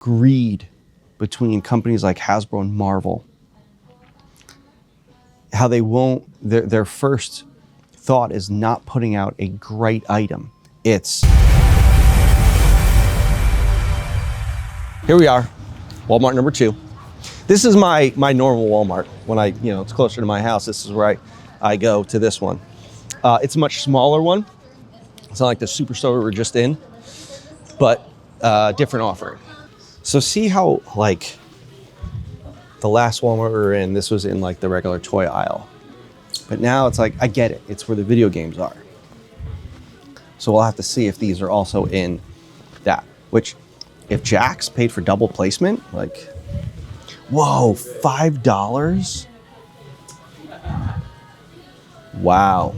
greed between companies like Hasbro and Marvel. How they won't, their first thought is not putting out a great item. It's, here we are, Walmart number 2. This is my normal Walmart. When it's closer to my house, this is where I go to this one. It's a much smaller one. It's not like the Superstore we were just in, but different offering. So see how like the last Walmart we were in, this was in like the regular toy aisle. But now it's like, I get it. It's where the video games are. So we'll have to see if these are also in that, which if Jax paid for double placement, like, whoa, $5? Wow,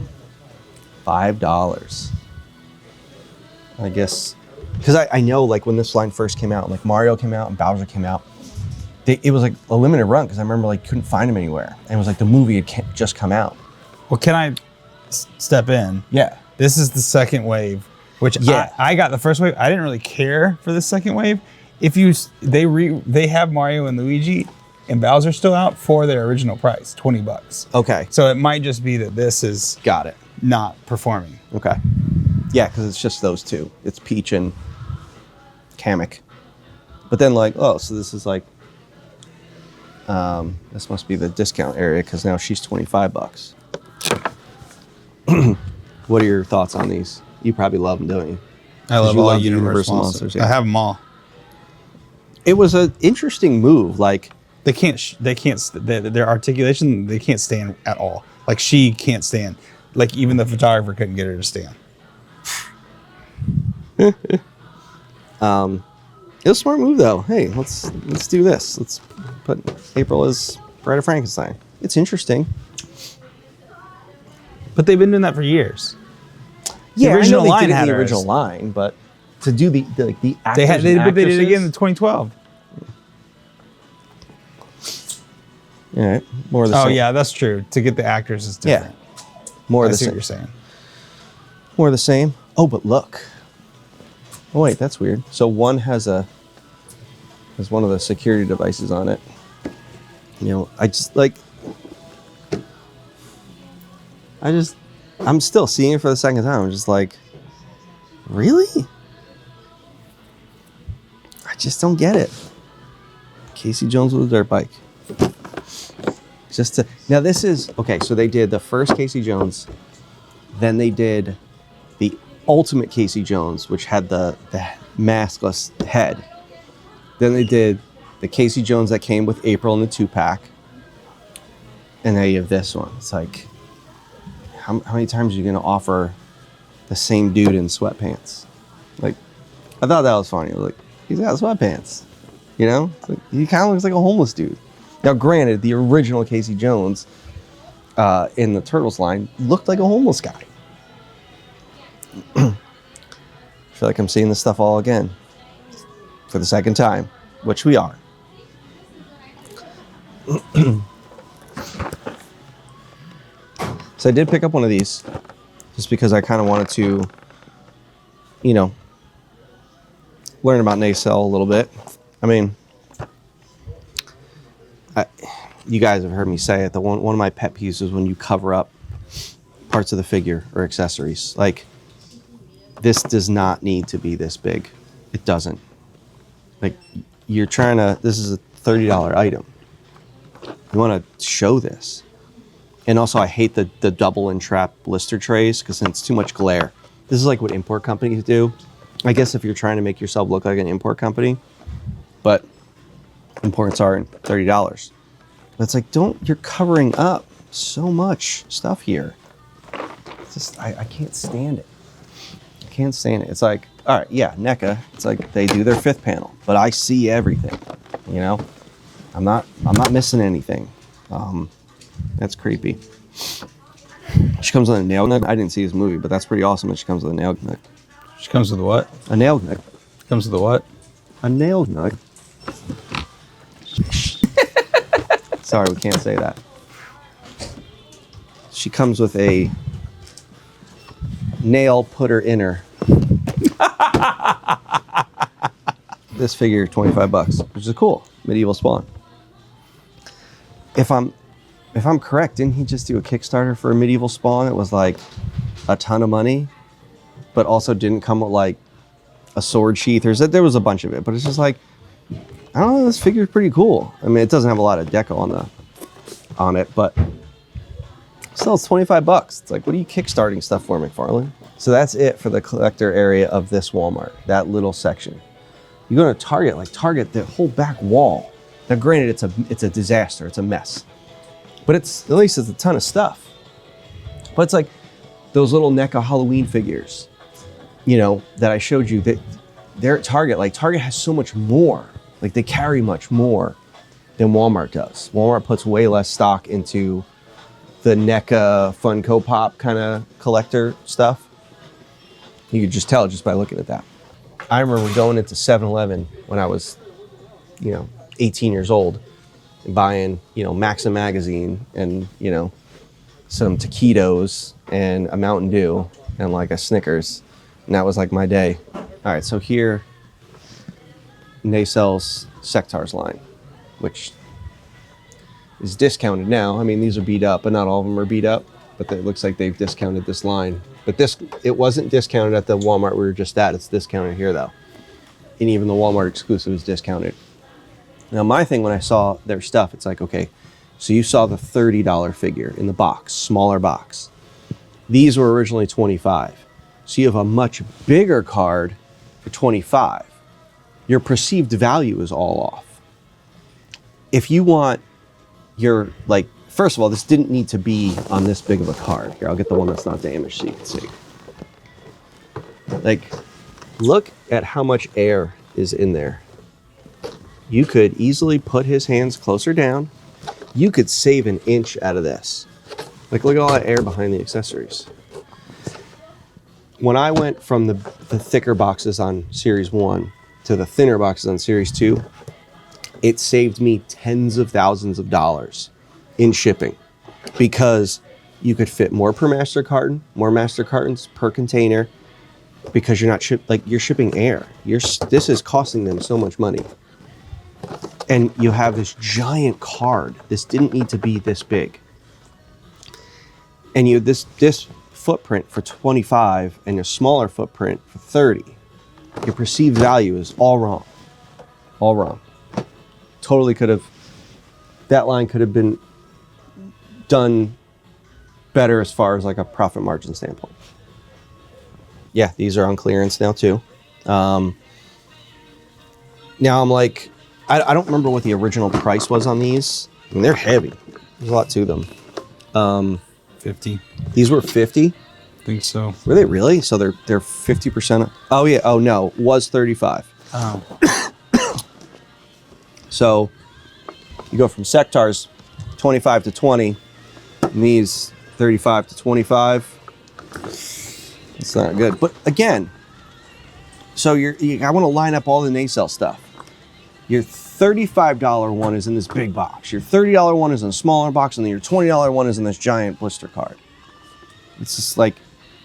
$5. I guess, because I know like when this line first came out, like Mario came out and Bowser came out, it was like a limited run because I remember like couldn't find them anywhere. And it was like the movie had just come out. Well, can I step in? Yeah. This is the second wave, which I got the first wave. I didn't really care for the second wave. If they have Mario and Luigi and Bowser still out for their original price, $20. Okay. So it might just be that this is Got it. not performing. Okay. Yeah, because it's just those two. It's Peach and Kamek. But then like, oh, so this is like, this must be the discount area because now she's $25. What are your thoughts on these? You probably love them, don't you? I love all Universal Monsters. Yeah. I have them all. It was an interesting move. Like their articulation, they can't stand at all. Like she can't stand. Like even the photographer couldn't get her to stand. It was a smart move though. Hey, let's do this. Let's put April as Bride of Frankenstein. It's interesting. But they've been doing that for years. Yeah, the original I know line they did had the hers. original line, but to do the actors They did it again in and 2012. actresses. All right, more of the same. Oh yeah, that's true. To get the actors is different. More of I the see same. what you're saying. More of the same. Oh, but look. Oh wait, that's weird. So one has one of the security devices on it. I'm still seeing it for the second time. I'm just like, really? I just don't get it. Casey Jones with a dirt bike. Now this is, okay, so they did the first Casey Jones, then they did the ultimate Casey Jones, which had the maskless head. Then they did the Casey Jones that came with April in the 2-pack. And now you have this one. It's like, how many times are you going to offer the same dude in sweatpants? Like, I thought that was funny. I was like, he's got sweatpants. You know? It's like, he kind of looks like a homeless dude. Now, granted, the original Casey Jones in the Turtles line looked like a homeless guy. I feel like I'm seeing this stuff all again for the second time, which we are. So I did pick up one of these just because I kind of wanted to, learn about nacelle a little bit. I mean, you guys have heard me say it. One of my pet peeves is when you cover up parts of the figure or accessories. Like, this does not need to be this big. It doesn't. Like, this is a $30 item. You want to show this. And also, I hate the double and trap blister trays because then it's too much glare. This is like what import companies do. I guess if you're trying to make yourself look like an import company, but imports are $30. But it's like, you're covering up so much stuff here. It's just, I can't stand it. I can't stand it. It's like, all right, yeah, NECA. It's like they do their 5th panel, but I see everything. I'm not missing anything. That's creepy. She comes with a nail gun. I didn't see this movie, but that's pretty awesome that she comes with a nail gun. She comes with a what? A nail gun. Comes with a what? A nail gun. Sorry, we can't say that. She comes with a nail putter inner. this figure, 25 bucks, which is cool. Medieval Spawn. If I'm correct, didn't he just do a Kickstarter for a Medieval Spawn? It was like a ton of money, but also didn't come with like a sword sheath. There was a bunch of it, but it's just like, I don't know, this figure's pretty cool. I mean, it doesn't have a lot of deco on it, but still, it's 25 bucks. It's like, what are you kickstarting stuff for, McFarlane? So that's it for the collector area of this Walmart, that little section. You go to Target, like Target, the whole back wall. Now, granted, it's a disaster, it's a mess, but at least it's a ton of stuff. But it's like those little NECA Halloween figures, you know, that I showed you, that they're at Target. Like Target has so much more. Like they carry much more than Walmart does. Walmart puts way less stock into the NECA Funko Pop kind of collector stuff. You could just tell just by looking at that. I remember going into 7-Eleven when I was, 18 years old and buying, Maxim magazine and, some taquitos and a Mountain Dew and like a Snickers. And that was like my day. All right, so here, Nacell's Sectars line, which is discounted now. I mean, these are beat up, but not all of them are beat up. But it looks like they've discounted this line. But it wasn't discounted at the Walmart we were just at. It's discounted here, though. And even the Walmart exclusive is discounted. Now, my thing when I saw their stuff, it's like, okay, so you saw the $30 figure in the box, smaller box. These were originally $25. So you have a much bigger card for $25. Your perceived value is all off. If you want your, like, first of all, this didn't need to be on this big of a card. Here, I'll get the one that's not damaged so you can see. Like, look at how much air is in there. You could easily put his hands closer down. You could save an inch out of this. Like, look at all that air behind the accessories. When I went from the thicker boxes on Series 1 to the thinner boxes on Series 2, it saved me tens of thousands of dollars in shipping because you could fit more per master carton, more master cartons per container, because you're not you're shipping air. This is costing them so much money. And you have this giant card. This didn't need to be this big. And you have this footprint for 25 and a smaller footprint for 30. Your perceived value is all wrong. All wrong. Totally could have, that line could have been done better as far as like a profit margin standpoint. Yeah, these are on clearance now too. Now I'm like, I don't remember what the original price was on these. I mean, they're heavy. There's a lot to them. 50. These were 50? I think so. Were they really? So they're 50%. Oh yeah. Oh no, was 35. Oh. So you go from Sectars 25 to 20, and these 35 to 25. It's not good. But again, so I want to line up all the Nacelle stuff. Your $35 one is in this big box. Your $30 one is in a smaller box, and then your $20 one is in this giant blister card. It's just like,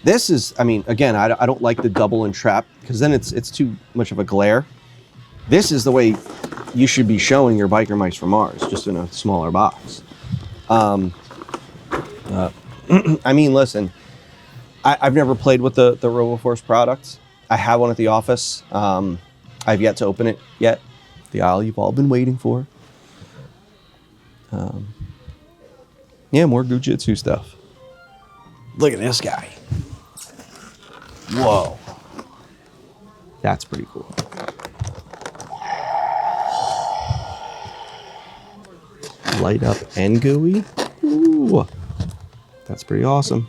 this is, I mean, again, I don't like the double and trap because then it's too much of a glare. This is the way you should be showing your Biker Mice from Mars, just in a smaller box. I mean, listen, I've never played with the RoboForce products. I have one at the office. I've yet to open it yet. The aisle you've all been waiting for. Yeah, more Gujitsu stuff. Look at this guy. Whoa. That's pretty cool. Light up and gooey. Ooh. That's pretty awesome.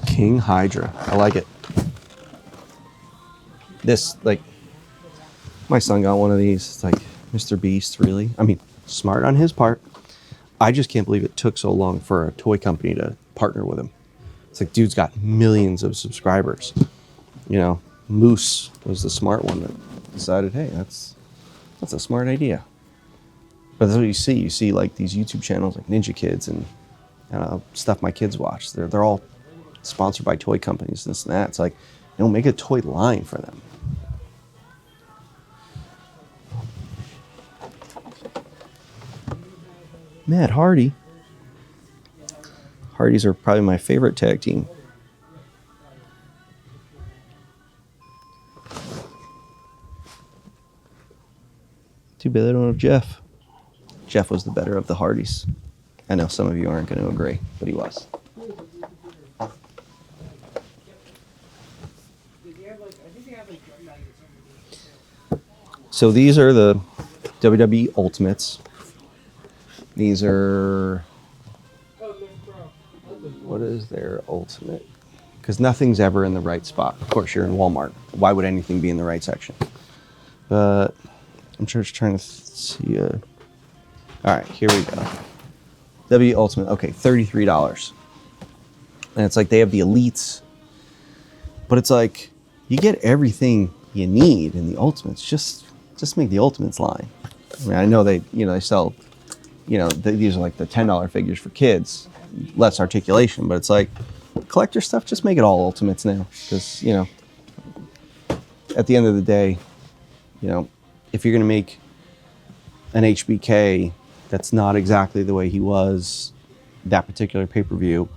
King Hydra. I like it. This, like, my son got one of these. It's like, Mr. Beast, really? I mean, smart on his part. I just can't believe it took so long for a toy company to partner with him. It's like, dude's got millions of subscribers. You know, Moose was the smart one that decided, hey, that's a smart idea. But that's what you see. You see, like, these YouTube channels like Ninja Kids and stuff my kids watch. They're all sponsored by toy companies, this and that. It's like, make a toy line for them. Matt Hardy. Hardys are probably my favorite tag team. Too bad I don't have Jeff. Jeff was the better of the Hardys. I know some of you aren't going to agree, but he was. So these are the WWE Ultimates. These are... What is their Ultimate? Because nothing's ever in the right spot. Of course, you're in Walmart. Why would anything be in the right section? But I'm just trying to see... All right, here we go. W Ultimate. Okay, $33. And it's like they have the Elites. But it's like, you get everything you need in the Ultimates. Just make the Ultimates line. I mean, I know they sell, these are like the $10 figures for kids, less articulation, but it's like collector stuff, just make it all Ultimates now. Because, at the end of the day, if you're going to make an HBK that's not exactly the way he was that particular pay-per-view,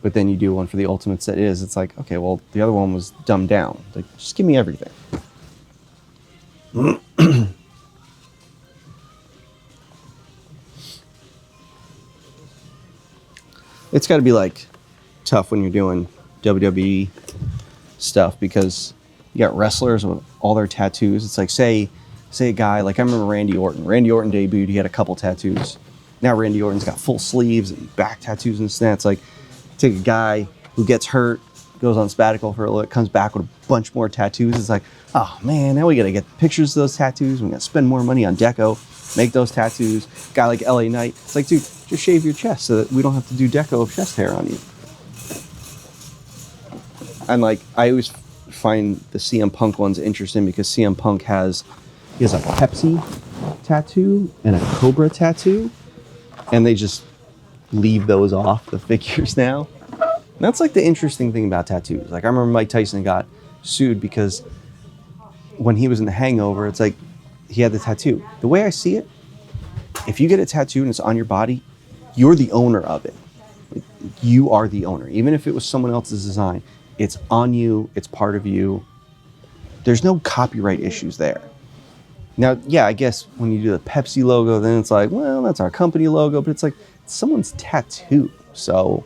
but then you do one for the Ultimates that is, it's like, okay, well, the other one was dumbed down. Like, just give me everything. It's got to be like tough when you're doing WWE stuff because you got wrestlers with all their tattoos. It's like say a guy like I remember Randy Orton. Randy Orton debuted. He had a couple tattoos. Now Randy Orton's got full sleeves and back tattoos and stuff. It's like take a guy who gets hurt, goes on sabbatical for a little bit, comes back with a bunch more tattoos. It's like, oh man, now we got to get pictures of those tattoos. We got to spend more money on deco, make those tattoos. Guy like LA Knight. It's like, dude, just shave your chest so that we don't have to do deco of chest hair on you. And like, I always find the CM Punk ones interesting because CM Punk has a Pepsi tattoo and a Cobra tattoo, and they just leave those off the figures now. And that's like the interesting thing about tattoos. Like I remember Mike Tyson got sued because when he was in The Hangover, it's like he had the tattoo. The way I see it, if you get a tattoo and it's on your body, you're the owner of it. Like, you are the owner. Even if it was someone else's design, it's on you, it's part of you. There's no copyright issues there. Now, yeah, I guess when you do the Pepsi logo, then it's like, well, that's our company logo, but it's like it's someone's tattoo. So,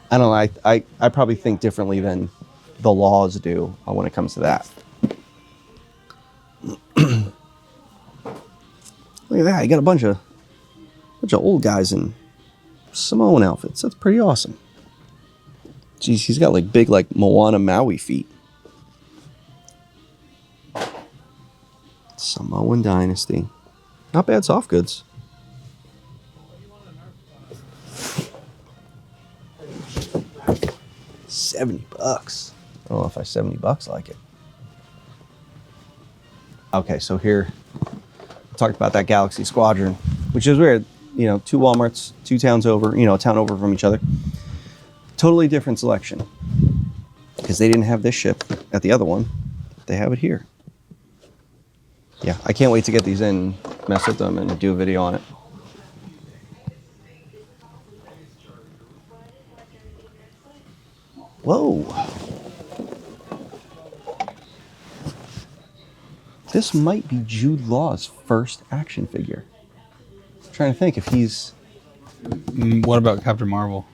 I don't know, I probably think differently than the laws do when it comes to that. Look at that, you got a bunch of old guys in Samoan outfits. That's pretty awesome. Jeez, he's got like big like Moana Maui feet. Samoan Dynasty. Not bad soft goods. $70. I don't know if $70 like it. Okay, so here I talked about that Galaxy Squadron, which is weird. Two Walmarts, two towns over, a town over from each other. Totally different selection. Because they didn't have this ship at the other one. They have it here. Yeah, I can't wait to get these in, mess with them, and do a video on it. Whoa. This might be Jude Law's first action figure. I'm trying to think if he's... What about Captain Marvel?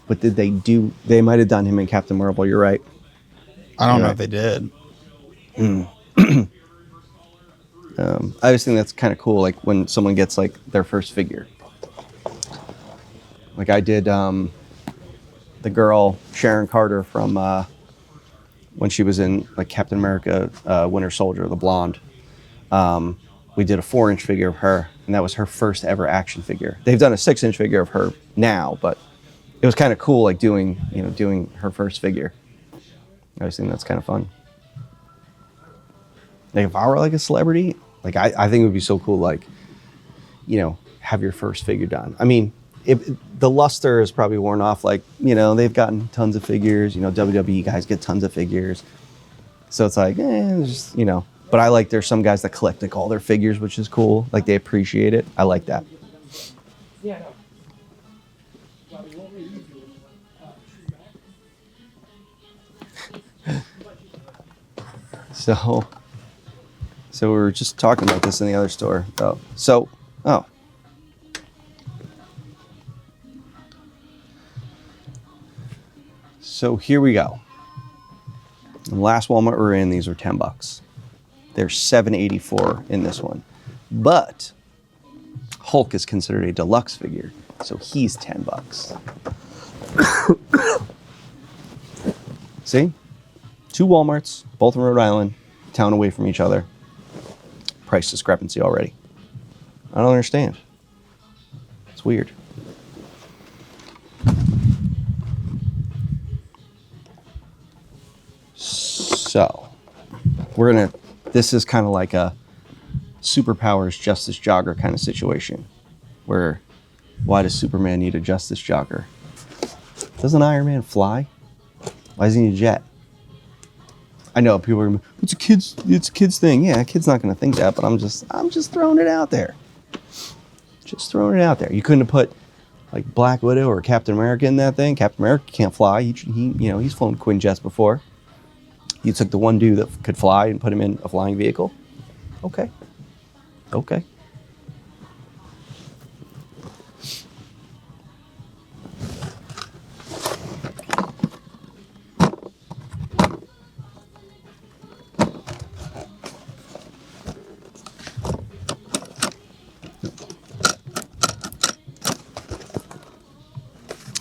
But did they do... They might have done him in Captain Marvel, you're right. I don't know if they did. I just think that's kind of cool, like when someone gets like their first figure. Like I did the girl Sharon Carter from when she was in like Captain America Winter Soldier, the blonde. We did a 4-inch figure of her, and that was her first ever action figure. They've done a 6-inch figure of her now, but it was kind of cool, like doing her first figure. I just think that's kind of fun. Like if I were like a celebrity, like I think it would be so cool, like, have your first figure done. I mean, the luster is probably worn off, like, they've gotten tons of figures, WWE guys get tons of figures. So it's like, just, But I like there's some guys that collect like all their figures, which is cool. Like they appreciate it. I like that. So we were just talking about this in the other store. Oh. So here we go. The last Walmart we're in, these were $10. There's $7.84 in this one. But Hulk is considered a deluxe figure, so he's $10. See? 2 Walmarts, both in Rhode Island, town away from each other. Price discrepancy already. I don't understand. It's weird. So, this is kind of like a superpowers Justice Jogger kind of situation. Where, why does Superman need a Justice Jogger? Doesn't Iron Man fly? Why does he need a jet? I know people are gonna be, it's a kid's thing. Yeah, a kid's not gonna think that, but I'm just throwing it out there. Just throwing it out there. You couldn't have put like Black Widow or Captain America in that thing. Captain America can't fly. He's flown Quinjets before. You took the one dude that could fly and put him in a flying vehicle. Okay.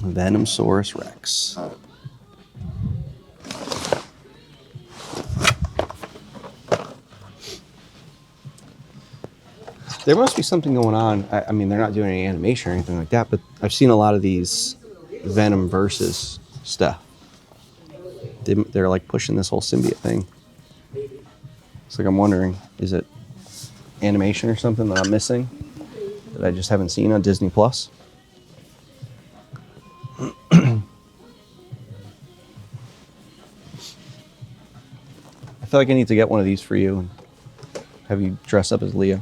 Venomsaurus Rex. There must be something going on. I mean, they're not doing any animation or anything like that, but I've seen a lot of these Venom versus stuff. They're like pushing this whole symbiote thing. It's like I'm wondering, is it animation or something that I'm missing that I just haven't seen on Disney Plus? I feel like I need to get one of these for you and have you dress up as Leo.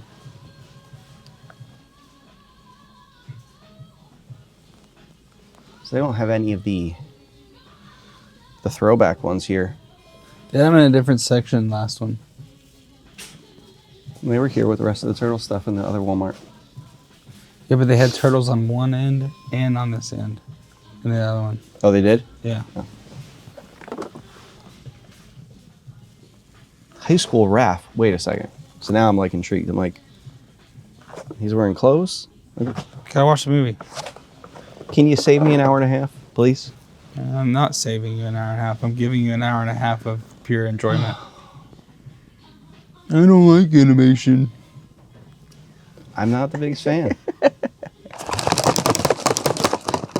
So they don't have any of the throwback ones here. They had them in a different section last one. They were here with the rest of the turtle stuff in the other Walmart. Yeah, but they had turtles on one end and on this end. And the other one. Oh, they did? Yeah. Oh. High school Raph. Wait a second. So now I'm like intrigued. I'm like, he's wearing clothes? Can I watch the movie? Can you save me an hour and a half, please? I'm not saving you an hour and a half. I'm giving you an hour and a half of pure enjoyment. I don't like animation. I'm not the biggest fan.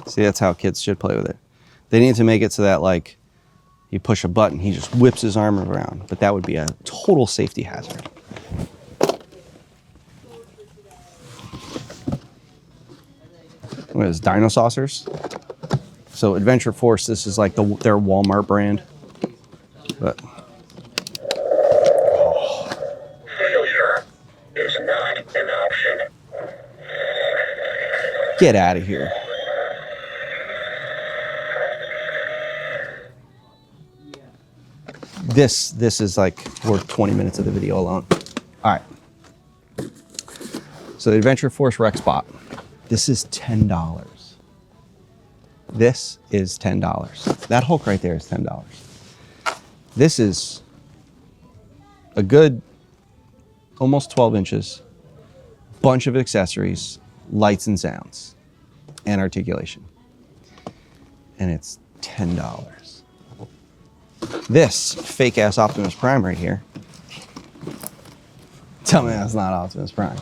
See, that's how kids should play with it. They need to make it so that, like, you push a button, he just whips his arm around. But that would be a total safety hazard. What is Dino Saucers? So Adventure Force, this is like their Walmart brand. But failure is not an option. get out of here. This is like worth 20 minutes of the video alone. All right. So the Adventure Force Rex Bot. This is $10. This is $10. That Hulk right there is $10. This is a good almost 12 inches, bunch of accessories, lights and sounds, and articulation. And it's $10. This fake ass Optimus Prime right here. Tell me that's not Optimus Prime.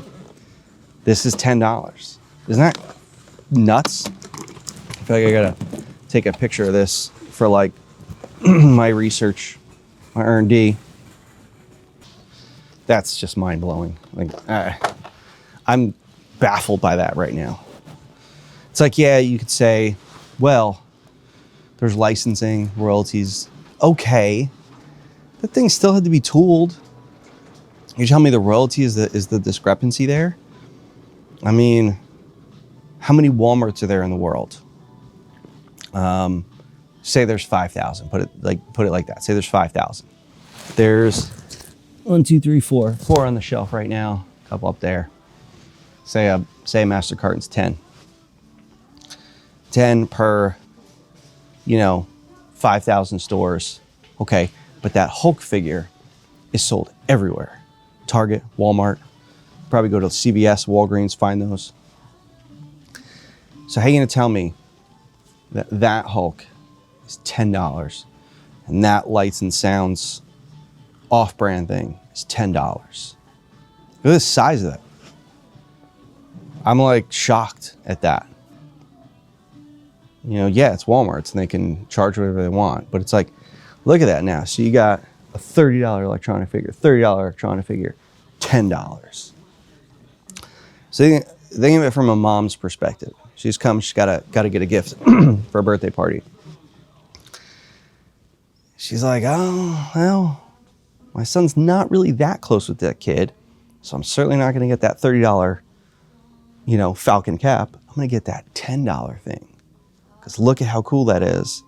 This is $10. Isn't that nuts? I feel like I gotta take a picture of this for like my research, my R&D. That's just mind blowing. Like I'm baffled by that right now. It's like, yeah, you could say, well, there's licensing, royalties. Okay, that thing still had to be tooled. You tell me the royalty is the discrepancy there? I mean, how many Walmarts are there in the world? Say there's 5,000. Put it like that. Say there's 5,000. There's 1, 2, 3, 4. 4 on the shelf right now. A couple up there. Say a master carton's 10. 10 per, 5,000 stores. Okay, but that Hulk figure is sold everywhere. Target, Walmart, probably go to CVS, Walgreens, find those. So how are you gonna tell me that Hulk is $10 and that Lights and Sounds off-brand thing is $10? Look at the size of that. I'm like shocked at that. Yeah, it's Walmart's and they can charge whatever they want, but it's like, look at that now. So you got a $30 electronic figure, $10. So they think of it from a mom's perspective. She's gotta get a gift for a birthday party. She's like, oh, well, my son's not really that close with that kid, so I'm certainly not gonna get that $30, Falcon cap. I'm gonna get that $10 thing. Because look at how cool that is.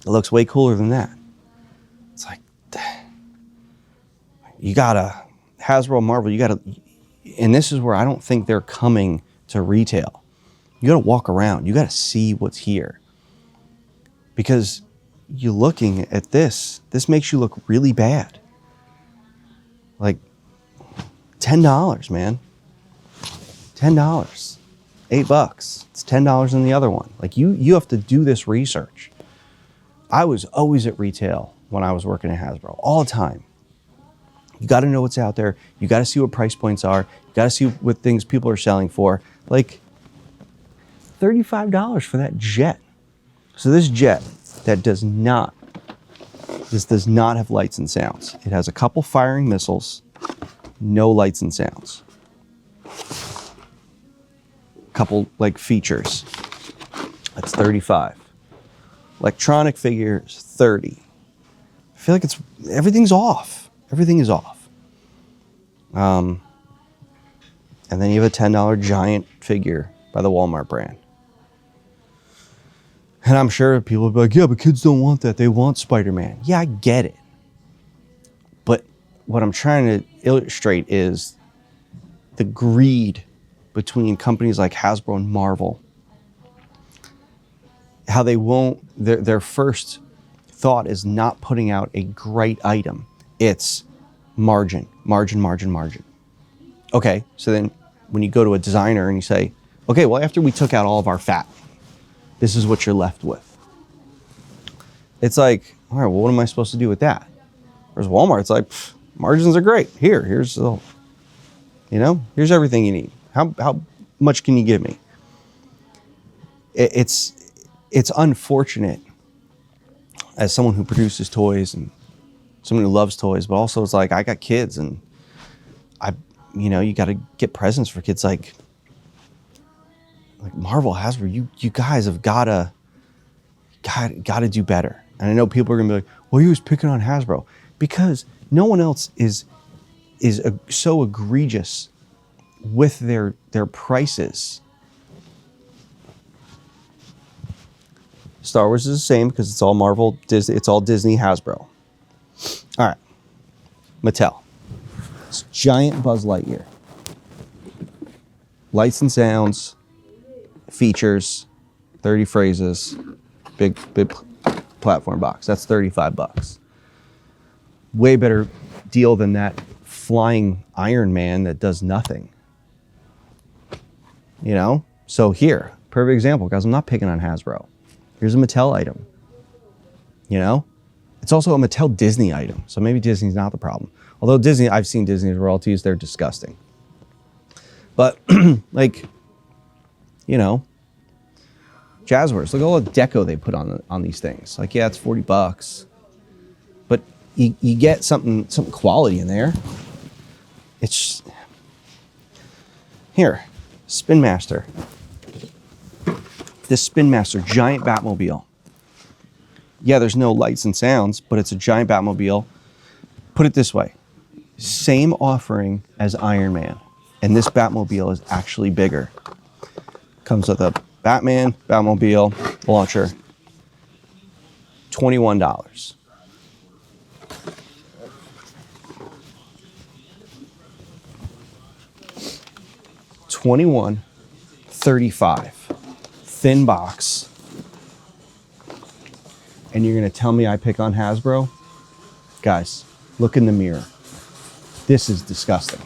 It looks way cooler than that. It's like, you gotta, Hasbro, Marvel, and this is where I don't think they're coming to retail. You gotta walk around. You gotta see what's here. Because you're looking at this makes you look really bad. Like, $10, man. $10. $8. It's $10 in the other one. Like you have to do this research. I was always at retail when I was working at Hasbro, all the time. You got to know what's out there. You got to see what price points are. You got to see what things people are selling for. Like $35 for that jet. So this jet that does not have Lights and Sounds. It has a couple firing missiles, no Lights and Sounds. Couple features. That's $35. Electronic figures, $30. I feel like everything's off. Everything is off. And then you have a $10 giant figure by the Walmart brand. And I'm sure people will be like, yeah, but kids don't want that. They want Spider-Man. Yeah, I get it. But what I'm trying to illustrate is the greed between companies like Hasbro and Marvel. How they won't, their first thought is not putting out a great item. It's margin. Okay, so then when you go to a designer and you say, okay, well, after we took out all of our fat, this is what you're left with. It's like, all right, well, what am I supposed to do with that? Whereas Walmart, it's like, margins are great. Here's everything you need. How much can you give me? It's unfortunate as someone who produces toys and someone who loves toys, but also it's like I got kids and you got to get presents for kids like Marvel, Hasbro. You guys have got to do better. And I know people are gonna be like, well, he was picking on Hasbro because no one else is so egregious with their prices. Star Wars is the same because it's all Marvel, Disney, it's all Disney, Hasbro. All right, Mattel. It's giant Buzz Lightyear. Lights and Sounds, features, 30 phrases, big platform box. That's $35. Way better deal than that flying Iron Man that does nothing. So here, perfect example, guys. I'm not picking on Hasbro. Here's a Mattel item. It's also a Mattel Disney item, so maybe Disney's not the problem. Although Disney, I've seen Disney's royalties, they're disgusting. But Jazzwares, look at all the deco they put on these things. Yeah, it's $40, but you get something quality in there. It's here, Spin Master. This Spin Master giant Batmobile. Yeah, there's no Lights and Sounds, but it's a giant Batmobile. Put it this way. Same offering as Iron Man. And this Batmobile is actually bigger. Comes with a Batman, Batmobile, launcher. $21. $21.35. Thin box. And you're gonna tell me I pick on Hasbro? Guys, look in the mirror. This is disgusting.